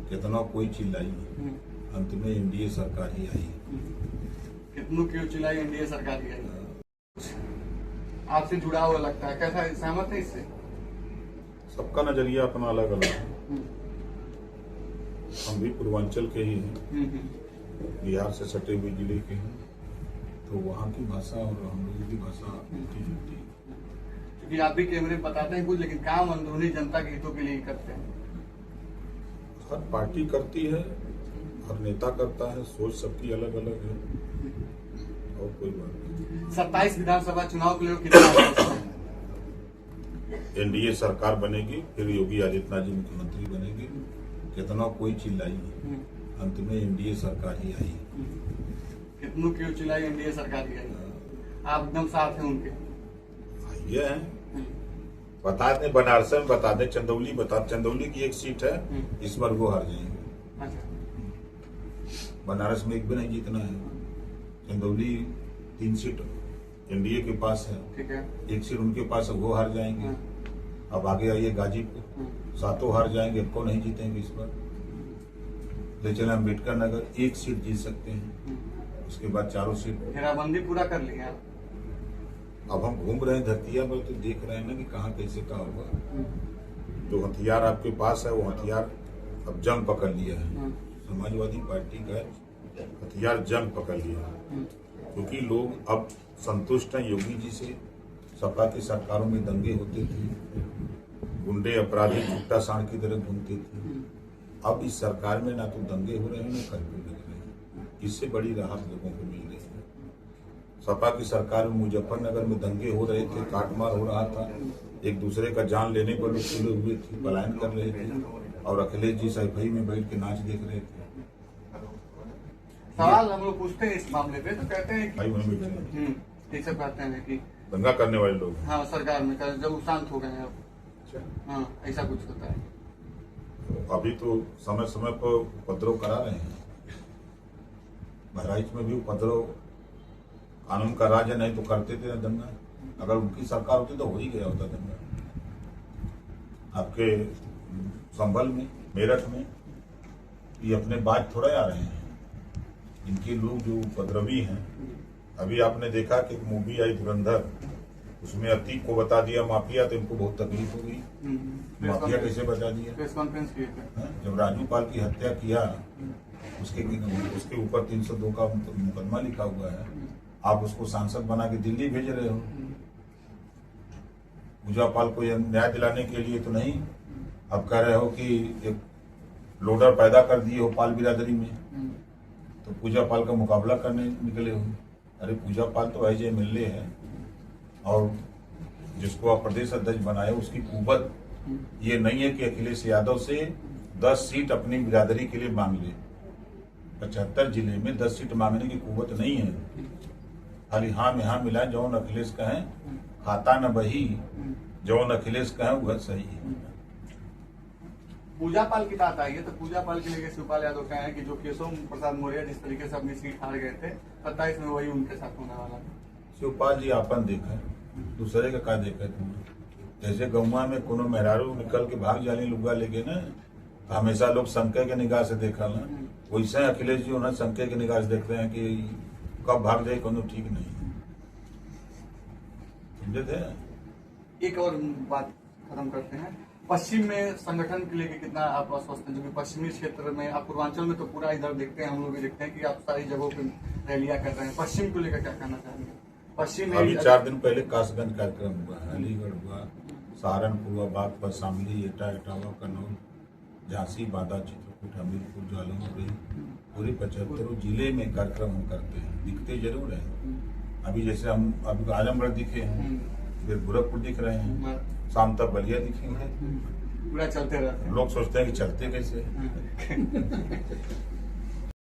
कितना कोई चिल्लाई, अंत में एनडीए सरकार ही आई। कितनों क्यों चिल्लाई, एनडीए सरकार ही आई। आपसे जुड़ा हुआ लगता है, कैसा सहमत है इससे? सबका नजरिया अपना अलग अलग है। हम भी पूर्वांचल के ही हैं, बिहार से सटे हुए जिले के हैं, तो वहाँ की भाषा और हम लोगों की भाषा मिलती जुलती है। क्योंकि आप भी कैमरे में बताते हैं कुछ, लेकिन काम अंदरूनी जनता के हितों के लिए करते हैं। हर पार्टी करती है, हर नेता करता है, सोच सबकी अलग अलग है, और कोई बात नहीं। 27 विधानसभा चुनाव के लिए कितना एनडीए सरकार बनेगी, फिर योगी आदित्यनाथ जी मुख्यमंत्री बनेंगे। कितना कोई चिल्लाई, अंत में एनडीए सरकार ही आई। कितनों क्यों चिल्लाई, एनडीए सरकार ही आई। आप एकदम साथ हैं उनके? ये है, बता दें बनारस में, बता दें चंदौली, चंदौली की एक सीट है, इस बार वो हार जाएंगे। अच्छा। बनारस में एक भी नहीं जीतना है। चंदौली 3 सीट एनडीए के पास है, ठीक है, 1 सीट उनके पास है, वो हार जाएंगे। अब आगे आइए गाजीपुर, 7 हार जाएंगे, को नहीं जीतेंगे इस बार। ले चले अम्बेडकर नगर 1 सीट जीत सकते हैं, उसके बाद 4 सीट। घेराबंदी पूरा कर लिया आप? अब हम घूम रहे हैं धरतिया पर, तो देख रहे हैं ना कि कहाँ कैसे क्या होगा। जो हथियार आपके पास है, वो हथियार अब जंग पकड़ लिया है। समाजवादी पार्टी का हथियार जंग पकड़ लिया है, क्योंकि लोग अब संतुष्ट हैं योगी जी से। सपा की सरकारों में दंगे होते थे, गुंडे अपराधी छुट्टा सांड की तरह घूमते थे। अब इस सरकार में ना तो दंगे हो रहे हैं, ना कर्फ्यू लग रहे हैं। इससे बड़ी राहत लोगों को मिल रही है। सपा की सरकार में मुजफ्फरनगर में दंगे हो रहे थे, काटमार हो रहा था, एक दूसरे का जान लेने पर लोग तुले हुए थे, पलायन कर रहे थे, और अखिलेश जी सफाई में बैठ के नाच देख रहे थे। सवाल हम लोग पूछते हैं इस मामले पे, तो कहते हैं भाई वहीं बैठे ये सब कहते हैं कि दंगा करने वाले लोग, हाँ सरकार में जब शांत हो गए हैं अब। अच्छा, हाँ ऐसा कुछ होता है। अभी तो समय समय पर उपद्रव करा रहे हैं। बहराइच में भी उपद्रव, कानून का राज है, नहीं तो करते थे दंगा। अगर उनकी सरकार होती तो हो ही गया होता दंगा। आपके संभल में, मेरठ में ये अपने बात थोड़ा आ रहे हैं। इनके लोग जो उपद्रवी हैं, अभी आपने देखा कि एक मूवी आई धुरंधर, उसमें अतीक को बता दिया माफिया, तो इनको बहुत तकलीफ हो गई। माफिया कैसे बता दिया? प्रेस कॉन्फ्रेंस किए थे जब राजू पाल की हत्या किया, उसके ऊपर 302 का मुकदमा लिखा हुआ है। आप उसको सांसद बना के दिल्ली भेज रहे हो। पूजा पाल को न्याय दिलाने के लिए तो नहीं, अब कह रहे हो कि एक लोडर पैदा कर दिए हो पाल बिरादरी में, तो पूजा पाल का मुकाबला करने निकले हो। अरे पूजा पाल तो एज एमएलए है, और जिसको आप प्रदेश अध्यक्ष बनाए, उसकी कुवत ये नहीं है कि अखिलेश यादव से 10 सीट अपनी बिरादरी के लिए मांग ले। 75 जिले में 10 सीट मांगने की कुवत नहीं है। खाली हाँ में हाँ मिलाए, जौन अखिलेश कहें खाता न बही, जौन अखिलेश कहें वह सही है। पूजा पाल की बात आई है, तो पूजा पाल के लिए शिवपाल यादव कहे हैं कि जो केशव प्रसाद मौर्य जिस तरीके से अपनी सीट हार गए थे, 27 में वही उनके साथ होने वाला है। शिवपाल जी आपन देखा, दूसरे का क्या देखा तुमने? जैसे गौवा में कोनो मेहरारू निकल के भाग जाने लुगा लेके ना, तो हमेशा लोग संख्या के निगाह से देखा ना, वैसे अखिलेश जी उन्हें संख्या के निगाह से देखते हैं कि कब भाग जाए कोनो ठीक नहीं। समझे थे? एक और बात खत्म करते हैं, पश्चिम में संगठन के लिए कितना आप आश्वस्त हैं? जो कि पश्चिमी क्षेत्र में, आप पूर्वांचल में तो पूरा इधर देखते हैं, हम लोग भी देखते हैं कि आप सारी जगहों पे रैलियां कर रहे हैं। पश्चिम को लेकर क्या कहना चाहेंगे? पश्चिम में अभी 4 दिन पहले कासगंज कार्यक्रम हुआ, अलीगढ़ हुआ, सहारनपुर हुआ, बागपत, शामली, एटा, इटावा, कन्नौज, झांसी, बांदा, चित्रकूट, हमीरपुर, जालौन, पूरे 75 जिले में कार्यक्रम हम करते हैं। दिखते जरूर है। अभी जैसे हम अभी आजमगढ़ दिखे हैं, फिर गोरखपुर दिख रहे हैं, शाम तक बलिया दिखेंगे। पूरा चलते रहते हैं। लोग सोचते हैं कि चलते कैसे